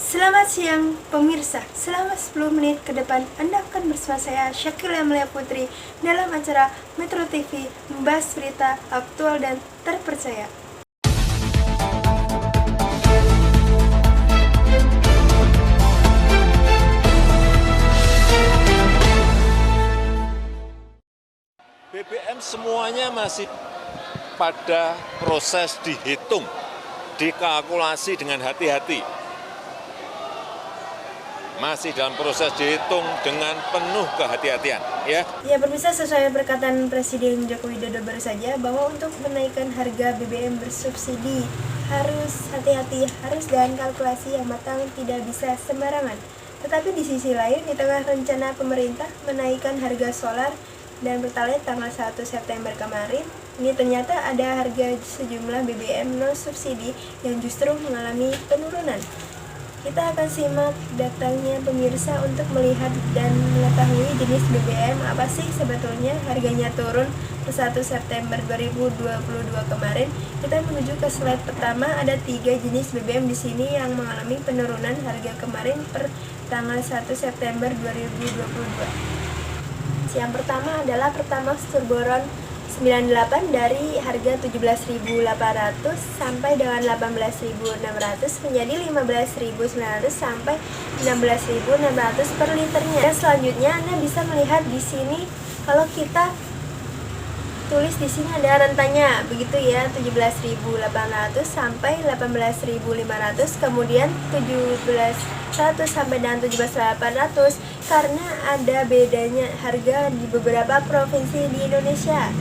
Selamat siang pemirsa, selama 10 menit ke depan Anda akan bersama saya Syakila Amelia Putri dalam acara Metro TV membahas berita aktual dan terpercaya. BBM semuanya masih pada proses dihitung, dikalkulasi dengan hati-hati. Masih dalam proses dihitung dengan penuh kehati-hatian, ya. Ya pemirsa, sesuai perkataan Presiden Joko Widodo baru saja bahwa untuk menaikkan harga BBM bersubsidi harus hati-hati, harus dengan kalkulasi yang matang, tidak bisa sembarangan. Tetapi di sisi lain, di tengah rencana pemerintah menaikkan harga solar dan Pertalite tanggal 1 September kemarin, ini ternyata ada harga sejumlah BBM non subsidi yang justru mengalami penurunan. Kita akan simak datangnya pemirsa untuk melihat dan mengetahui jenis BBM apa sih sebetulnya harganya turun per 1 September 2022 kemarin. Kita menuju ke slide pertama, ada 3 jenis BBM di sini yang mengalami penurunan harga kemarin per tanggal 1 September 2022. Yang pertama adalah Pertamax Turboron 98 dari harga 17.800 sampai dengan 18.600 menjadi 15.900 sampai 16.600 per liternya. Dan selanjutnya Anda bisa melihat di sini kalau kita tulis di sini ada rentannya begitu ya, 17.800 sampai 18.500, kemudian 17.100 sampai dengan 17.800 karena ada bedanya harga di beberapa provinsi di Indonesia.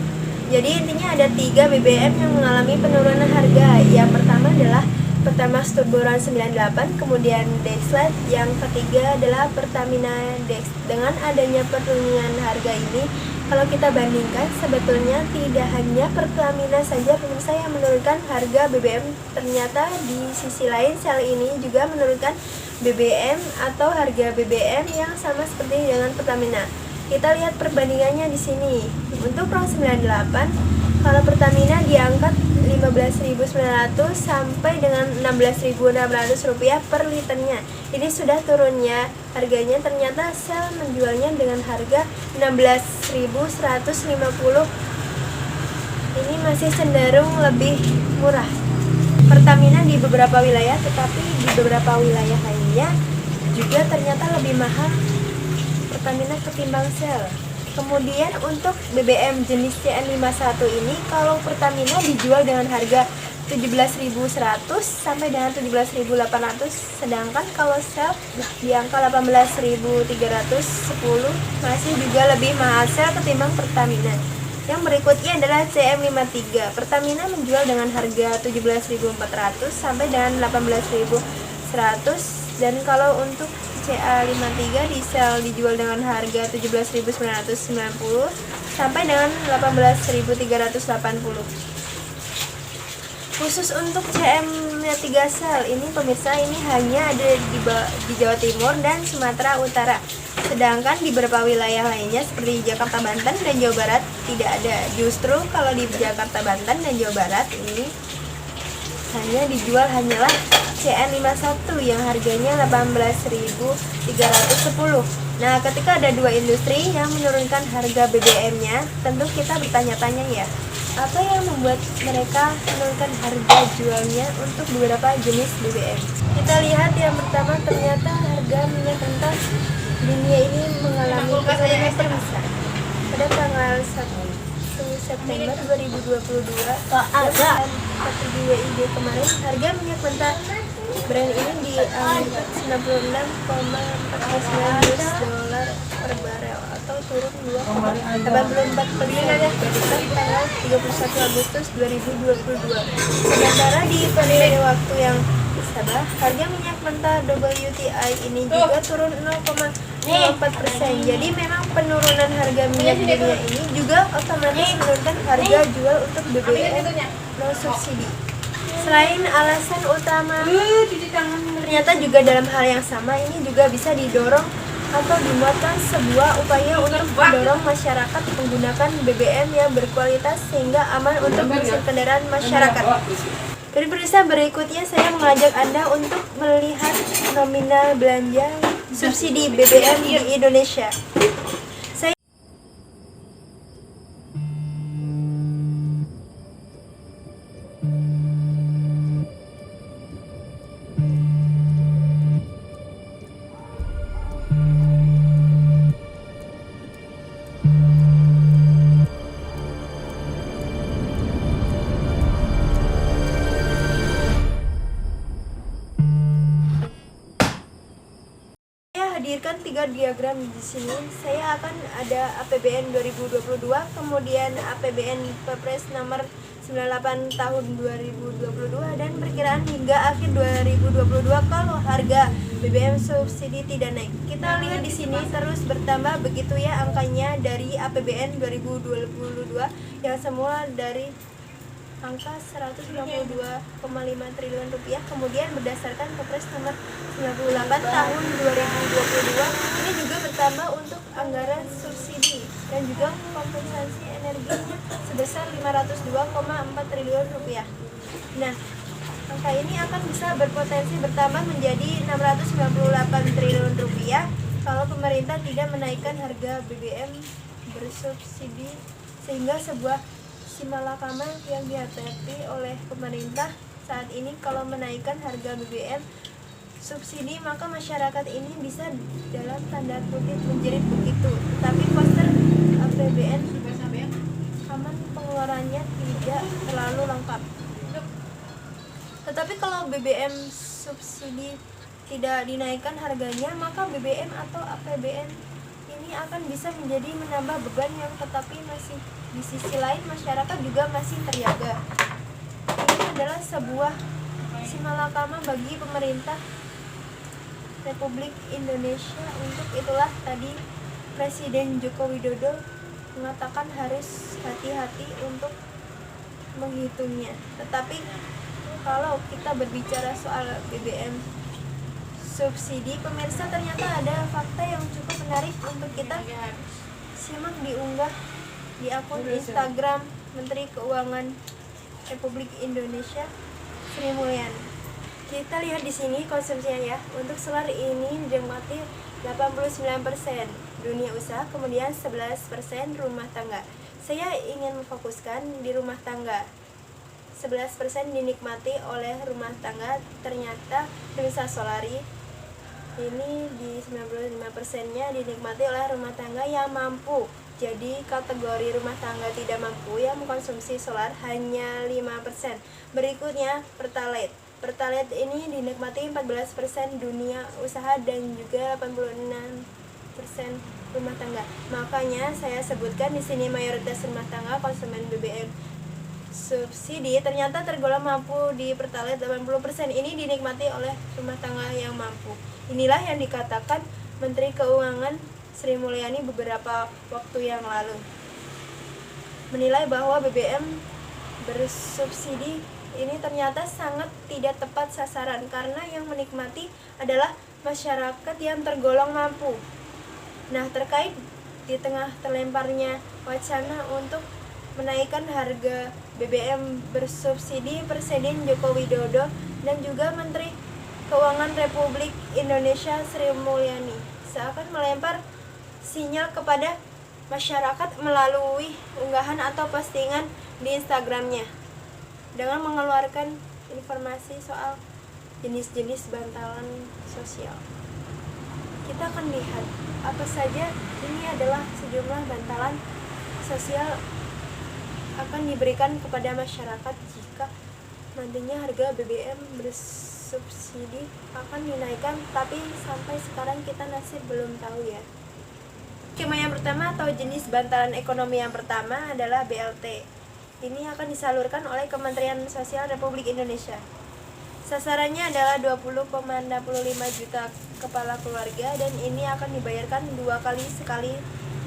Jadi intinya ada 3 BBM yang mengalami penurunan harga. Yang pertama adalah Pertamax Turboron 98, kemudian Dexlite, yang ketiga adalah Pertamina Dex. Dengan adanya penurunan harga ini, kalau kita bandingkan sebetulnya tidak hanya Pertamina saja pemirsa yang menurunkan harga BBM, ternyata di sisi lain Shell ini juga menurunkan BBM atau harga BBM yang sama seperti dengan Pertamina. Kita lihat perbandingannya di sini. Untuk Ron 98, kalau Pertamina diangkat 15.900 sampai dengan 16.600 rupiah per liternya. Ini sudah turunnya harganya, ternyata Shell menjualnya dengan harga 16.150. Ini masih cenderung lebih murah. Pertamina di beberapa wilayah, tetapi di beberapa wilayah lainnya juga ternyata lebih mahal Pertamina ketimbang Shell. Kemudian untuk BBM jenis CN51 ini, kalau Pertamina dijual dengan harga 17.100 sampai dengan 17.800, sedangkan kalau Shell di angka 18.310, masih juga lebih mahal Shell ketimbang Pertamina. Yang berikutnya adalah CM53. Pertamina menjual dengan harga 17.400 sampai dengan 18.100, dan kalau untuk CA53 di Shell dijual dengan harga 17.990 sampai dengan 18.380. Khusus untuk CM3 Shell ini pemirsa, ini hanya ada di Jawa Timur dan Sumatera Utara. Sedangkan di beberapa wilayah lainnya seperti Jakarta, Banten, dan Jawa Barat tidak ada. Justru kalau di Jakarta, Banten, dan Jawa Barat ini hanya dijual hanyalah CN51 yang harganya 18.310. Nah, ketika ada 2 industri yang menurunkan harga BBM-nya, tentu kita bertanya-tanya ya, apa yang membuat mereka menurunkan harga jualnya untuk beberapa jenis BBM? Kita lihat yang pertama, ternyata harga minyak mentah dunia ini mengalami penurunan pemirsa. Pada tanggal 1 September 2022 dan WIB kemarin, harga minyak mentah Brent ini di angka 96,49 US dollar per barel atau turun 2,84% dibandingkan tanggal 31 Agustus 2022. Sementara di periode waktu yang sama, harga minyak mentah WTI ini juga turun 0,04%. Jadi memang penurunan harga minyak dunia ini juga otomatis menurunkan harga jual untuk BBM non subsidi. Selain alasan utama, ternyata juga dalam hal yang sama ini juga bisa didorong atau dimuatkan sebuah upaya untuk mendorong masyarakat menggunakan BBM yang berkualitas sehingga aman untuk mesin kendaraan masyarakat. Dari pemirsa berikutnya saya mengajak Anda untuk melihat nominal belanja subsidi BBM di Indonesia. Saya hadirkan 3 diagram di sini. Saya akan ada APBN 2022, kemudian APBN Perpres nomor 98 tahun 2022 dan perkiraan hingga akhir 2022 kalau harga BBM subsidi tidak naik. Kita lihat di sini terus bertambah begitu ya angkanya dari APBN 2022 yang semula dari angka 192,5 triliun rupiah, kemudian berdasarkan Kepres nomor 98 tahun 2022 ini juga bertambah untuk anggaran subsidi dan juga kompensasi energi sebesar 502,4 triliun rupiah. Nah, angka ini akan bisa berpotensi bertambah menjadi 698 triliun rupiah kalau pemerintah tidak menaikkan harga BBM bersubsidi, sehingga sebuah simalakama yang dihadapi oleh pemerintah saat ini kalau menaikkan harga BBM subsidi, maka masyarakat ini bisa dalam tanda kutip menjerit begitu. Tetapi poster APBN aman pengeluarannya tidak terlalu lengkap. Tetapi kalau BBM subsidi tidak dinaikkan harganya, maka BBM atau APBN ini akan bisa menjadi menambah beban yang tetapi masih di sisi lain masyarakat juga masih terjaga. Ini adalah sebuah simalakama bagi pemerintah Republik Indonesia. Untuk itulah tadi Presiden Joko Widodo mengatakan harus hati-hati untuk menghitungnya. Tetapi kalau kita berbicara soal BBM subsidi, pemirsa, ternyata ada fakta yang cukup menarik untuk kita simak diunggah di akun Instagram Menteri Keuangan Republik Indonesia Sri Mulyani. Kita lihat di sini konsumsinya ya. Untuk solar ini dinikmati 89% dunia usaha, kemudian 11% rumah tangga. Saya ingin memfokuskan di rumah tangga. 11% dinikmati oleh rumah tangga. Ternyata Desa Solari ini di 95%-nya dinikmati oleh rumah tangga yang mampu. Jadi kategori rumah tangga tidak mampu yang mengkonsumsi solar hanya 5%. Berikutnya Pertalite. Pertalite ini dinikmati 14% dunia usaha dan juga 86% rumah tangga. Makanya saya sebutkan di sini mayoritas rumah tangga konsumen BBM subsidi ternyata tergolong mampu di Pertalite. 80% ini dinikmati oleh rumah tangga yang mampu. Inilah yang dikatakan Menteri Keuangan Sri Mulyani beberapa waktu yang lalu, menilai bahwa BBM bersubsidi ini ternyata sangat tidak tepat sasaran karena yang menikmati adalah masyarakat yang tergolong mampu. Nah, terkait di tengah terlemparnya wacana untuk menaikkan harga BBM bersubsidi, Presiden Joko Widodo dan juga Menteri Keuangan Republik Indonesia Sri Mulyani seakan melempar sinyal kepada masyarakat melalui unggahan atau postingan di Instagramnya dengan mengeluarkan informasi soal jenis-jenis bantalan sosial. Kita akan lihat apa saja ini adalah sejumlah bantalan sosial akan diberikan kepada masyarakat jika nantinya harga BBM bersubsidi akan dinaikkan, tapi sampai sekarang kita masih belum tahu ya. Skema yang pertama atau jenis bantalan ekonomi yang pertama adalah BLT. Ini akan disalurkan oleh Kementerian Sosial Republik Indonesia. Sasarannya adalah 20,65 juta kepala keluarga dan ini akan dibayarkan 2 kali sekali.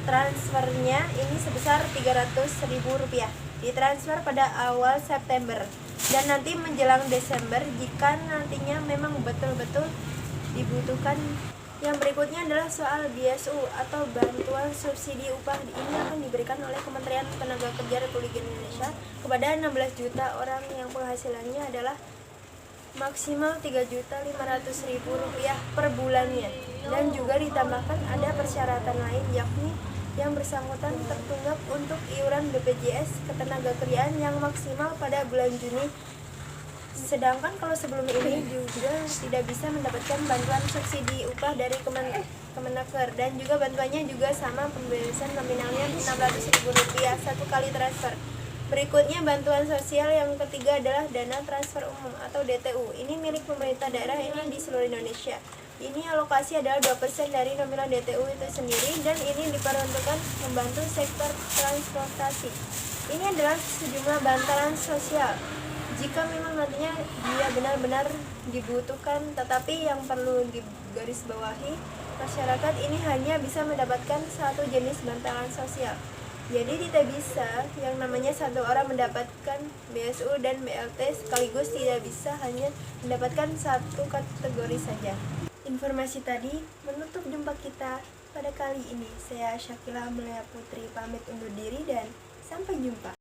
Transfernya ini sebesar Rp300.000. Ditransfer pada awal September dan nanti menjelang Desember jika nantinya memang betul-betul dibutuhkan. Yang berikutnya adalah soal BSU atau bantuan subsidi upah. Ini akan diberikan oleh Kementerian Tenaga Kerja Republik Indonesia kepada 16 juta orang yang penghasilannya adalah maksimal Rp3.500.000 per bulannya, dan juga ditambahkan ada persyaratan lain, yakni yang bersangkutan tertunggak untuk iuran BPJS Ketenagakerjaan yang maksimal pada bulan Juni. Sedangkan kalau sebelum ini juga tidak bisa mendapatkan bantuan subsidi upah dari Kemenaker, dan juga bantuannya juga sama, pembebasan nominalnya Rp600.000 satu kali transfer. Berikutnya bantuan sosial yang ketiga adalah dana transfer umum atau DTU. Ini milik pemerintah daerah ini di seluruh Indonesia. Ini alokasi adalah 2% dari nominal DTU itu sendiri, dan ini diperuntukkan membantu sektor transportasi. Ini adalah sejumlah bantalan sosial jika memang nantinya dia benar-benar dibutuhkan, tetapi yang perlu digarisbawahi, masyarakat ini hanya bisa mendapatkan satu jenis bantalan sosial. Jadi tidak bisa yang namanya satu orang mendapatkan BSU dan BLT sekaligus, tidak bisa hanya mendapatkan satu kategori saja. Informasi tadi menutup jumpa kita pada kali ini. Saya Syakila Mulia Putri pamit undur diri dan sampai jumpa.